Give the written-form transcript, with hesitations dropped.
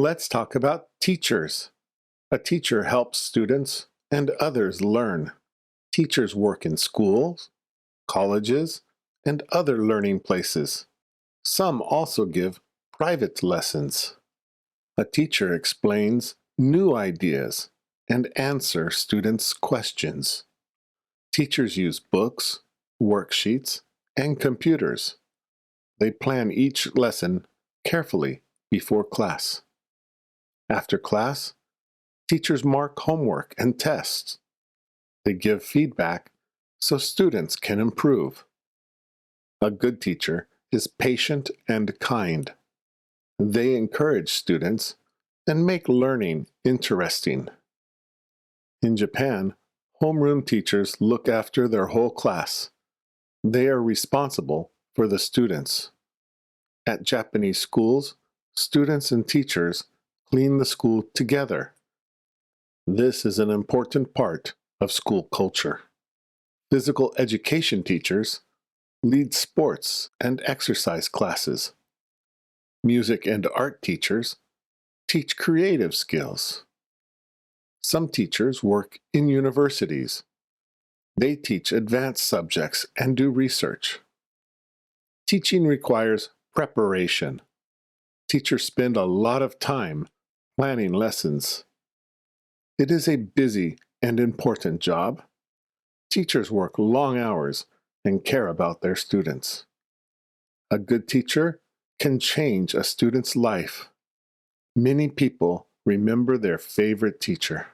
Let's talk about teachers. A teacher helps students and others learn. Teachers work in schools, colleges, and other learning places. Some also give private lessons. A teacher explains new ideas and answers students' questions. Teachers use books, worksheets, and computers. They plan each lesson carefully before class. After class, teachers mark homework and tests. They give feedback so students can improve. A good teacher is patient and kind. They encourage students and make learning interesting. In Japan, homeroom teachers look after their whole class. They are responsible for the students. At Japanese schools, students and teachers clean the school together. This is an important part of school culture. Physical education teachers lead sports and exercise classes. Music and art teachers teach creative skills. Some teachers work in universities. They teach advanced subjects and do research. Teaching requires preparation. Teachers spend a lot of time planning lessons. It is a busy and important job. Teachers work long hours and care about their students. A good teacher can change a student's life. Many people remember their favorite teacher.